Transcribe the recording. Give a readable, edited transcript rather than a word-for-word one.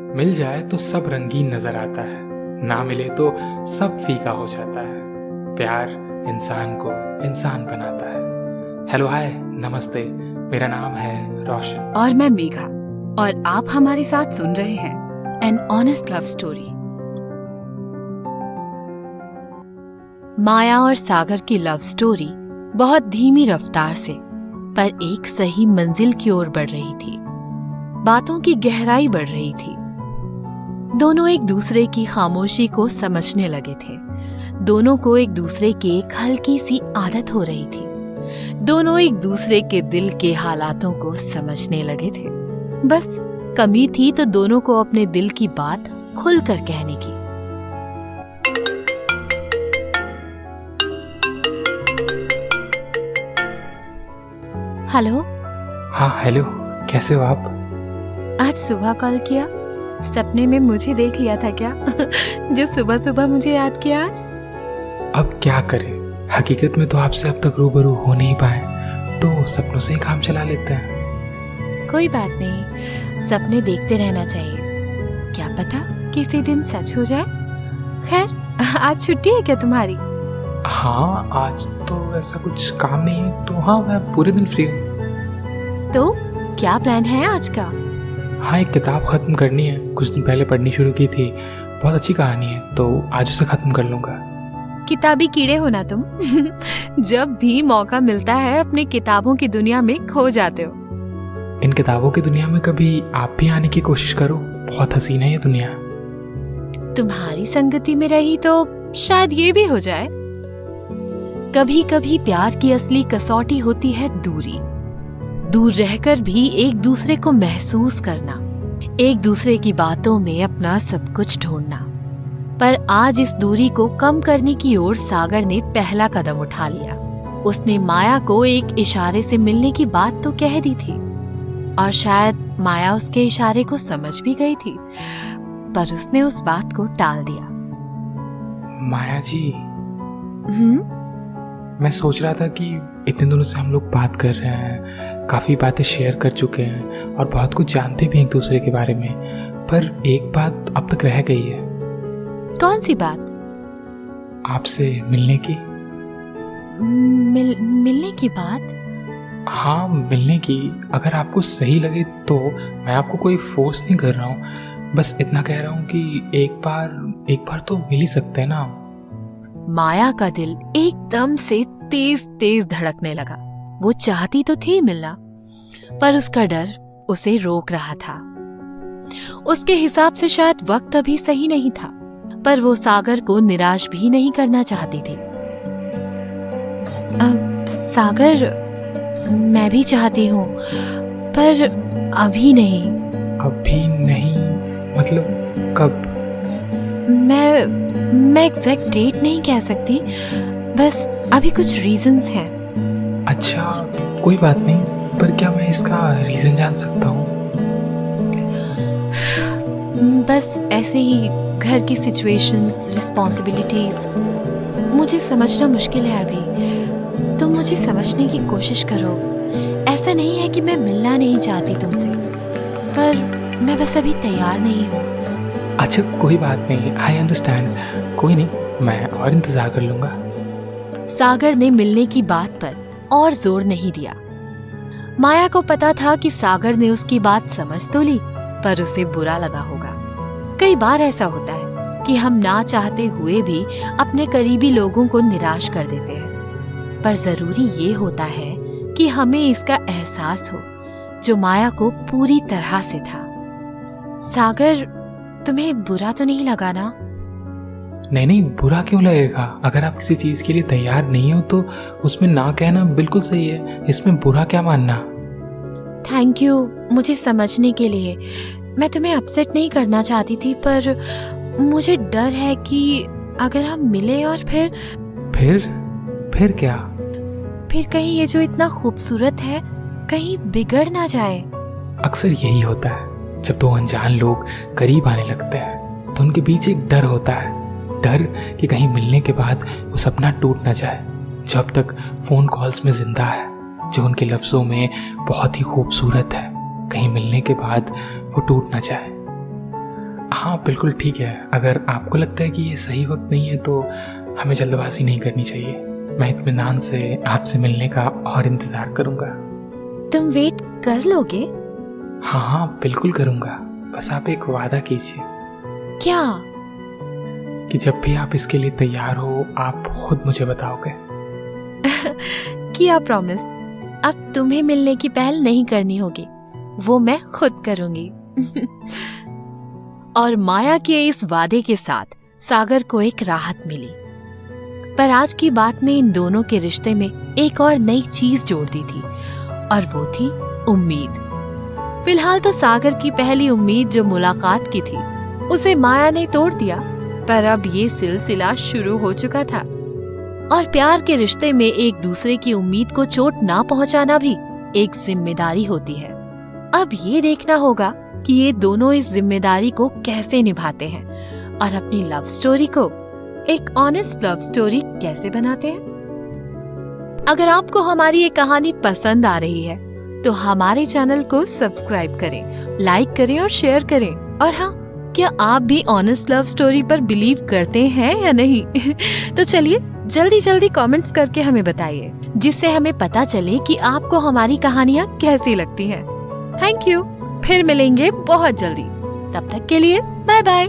मिल जाए तो सब रंगीन नजर आता है, ना मिले तो सब फीका हो जाता है। प्यार इंसान को इंसान बनाता है। हेलो हाय नमस्ते, मेरा नाम है रोशन और मैं मेघा, और आप हमारे साथ सुन रहे हैं एन ऑनेस्ट लव स्टोरी। माया और सागर की लव स्टोरी बहुत धीमी रफ्तार से पर एक सही मंजिल की ओर बढ़ रही थी। बातों की गहराई बढ़ रही थी। दोनों एक दूसरे की खामोशी को समझने लगे थे। दोनों को एक दूसरे की एक हल्की सी आदत हो रही थी। दोनों एक दूसरे के दिल के हालातों को समझने लगे थे। बस कमी थी तो दोनों को अपने दिल की बात खुलकर कहने की। हेलो। हाँ हेलो, कैसे हो आप? आज सुबह कॉल किया? सपने में मुझे देख लिया था क्या? जो सुबह सुबह मुझे याद किया आज। अब क्या करें, हकीकत में तो आपसे अब तक रूबरू हो नहीं पाए, तो सपनों से ही काम चला लेते हैं। कोई बात नहीं, सपने देखते रहना चाहिए, क्या पता किसी दिन सच हो जाए। खैर आज छुट्टी है क्या तुम्हारी? हाँ आज तो ऐसा कुछ काम नहीं है, तो हाँ मैं पूरे दिन फ्री हूँ। तो क्या प्लान है आज का? हाँ एक किताब खत्म करनी है, कुछ दिन पहले पढ़नी शुरू की थी, बहुत अच्छी कहानी है, तो आज उसे खत्म कर लूंगा। किताबी कीड़े हो ना तुम। जब भी मौका मिलता है अपने किताबों की दुनिया में खो जाते हो। इन किताबों की दुनिया में कभी आप भी आने की कोशिश करो, बहुत हसीन है ये दुनिया। तुम्हारी संगति में रही तो शायद ये भी हो जाए। कभी कभी प्यार की असली कसौटी होती है दूरी। दूर रहकर भी एक दूसरे को महसूस करना, एक दूसरे की बातों में अपना सब कुछ ढूंढना। पर आज इस दूरी को कम करने की ओर सागर ने पहला कदम उठा लिया। उसने माया को एक इशारे से मिलने की बात तो कह दी थी, और शायद माया उसके इशारे को समझ भी गई थी, पर उसने उस बात को टाल दिया। माया जी, मैं सोच रहा था कि इतने दिनों से हम लोग बात कर रहे हैं, काफ़ी बातें शेयर कर चुके हैं और बहुत कुछ जानते भी हैं एक दूसरे के बारे में, पर एक बात अब तक रह गई है। कौन सी बात? आपसे मिलने की। मिलने की बात? हाँ मिलने की। अगर आपको सही लगे तो मैं आपको कोई फोर्स नहीं कर रहा हूँ, बस इतना कह रहा हूँ कि एक बार तो मिल ही सकते हैं ना। माया का दिल एकदम से तेज तेज धड़कने लगा। वो चाहती तो थी मिलना, पर उसका डर उसे रोक रहा था। उसके हिसाब से शायद वक्त अभी सही नहीं था, पर वो सागर को निराश भी नहीं करना चाहती थी। सागर, मैं भी चाहती हूँ, पर अभी नहीं। अभी नहीं मतलब कब? मैं एग्जैक्ट डेट नहीं कह सकती, बस अभी कुछ रीजंस हैं। अच्छा कोई बात नहीं, पर क्या मैं इसका रीजन जान सकता हूँ? बस ऐसे ही घर की सिचुएशंस, रिस्पॉन्सिबिलिटीज, मुझे समझना मुश्किल है अभी। तुम मुझे समझने की कोशिश करो। ऐसा नहीं है कि मैं मिलना नहीं चाहती तुमसे, पर मैं बस अभी तैयार नहीं हूँ। अच्छा कोई बात नहीं, आई अंडरस्टैंड। कोई नहीं, मैं और इंतजार कर लूंगा। सागर ने मिलने की बात पर और जोर नहीं दिया। माया को पता था कि सागर ने उसकी बात समझ तो ली, पर उसे बुरा लगा होगा। कई बार ऐसा होता है कि हम ना चाहते हुए भी अपने करीबी लोगों को निराश कर देते हैं, पर जरूरी ये होता है कि हमें इसका एहसास हो, जो माया को पूरी तरह से था। सागर, तुम्हें बुरा तो नहीं लगा ना? नहीं, बुरा क्यों लगेगा? अगर आप किसी चीज के लिए तैयार नहीं हो तो उसमें ना कहना बिल्कुल सही है, इसमें बुरा क्या मानना। थैंक यू मुझे समझने के लिए। मैं तुम्हें अपसेट नहीं करना चाहती थी, पर मुझे डर है कि अगर हम मिले और फिर क्या? फिर कहीं ये जो इतना खूबसूरत है कहीं बिगड़ ना जाए। अक्सर यही होता है, जब दो अनजान लोग करीब आने लगते हैं तो उनके बीच एक डर होता है, डर कि कहीं मिलने के बाद वो सपना टूट ना जाए, जो अब तक फोन कॉल्स में जिंदा है, जो उनके लफ्जों में बहुत ही खूबसूरत है, कहीं मिलने के बाद वो टूट ना जाए। हाँ बिल्कुल ठीक है। अगर आपको लगता है कि ये सही वक्त नहीं है तो हमें जल्दबाजी नहीं करनी चाहिए। मैं इत्मीनान से आपसे मिलने का और इंतजार करूंगा। तुम वेट कर लोगे? हाँ हाँ बिल्कुल करूंगा। बस आप एक वादा कीजिए क्या? कि जब भी आप इसके लिए तैयार हो आप खुद मुझे बताओगे। किया प्रॉमिस। अब तुम्हें मिलने की पहल नहीं करनी होगी, वो मैं खुद करूंगी। और माया के इस वादे के साथ सागर को एक राहत मिली। पर आज की बात ने इन दोनों के रिश्ते में एक और नई चीज जोड़ दी थी, और वो थी उम्मीद। फिलहाल तो सागर की पहली उम्मीद जो मुलाकात की थी उसे माया ने तोड़ दिया, पर अब ये सिलसिला शुरू हो चुका था। और प्यार के रिश्ते में एक दूसरे की उम्मीद को चोट ना पहुंचाना भी एक जिम्मेदारी होती है। अब ये देखना होगा कि ये दोनों इस जिम्मेदारी को कैसे निभाते हैं और अपनी लव स्टोरी को एक ऑनेस्ट लव स्टोरी कैसे बनाते हैं। अगर आपको हमारी ये कहानी पसंद आ रही है तो हमारे चैनल को सब्सक्राइब करें, लाइक करें और शेयर करें। और हाँ, क्या आप भी ऑनेस्ट लव स्टोरी पर बिलीव करते हैं या नहीं? तो चलिए जल्दी जल्दी कमेंट्स करके हमें बताइए, जिससे हमें पता चले कि आपको हमारी कहानियाँ कैसी लगती हैं। Thank you. फिर मिलेंगे बहुत जल्दी। तब तक के लिए बाय बाय।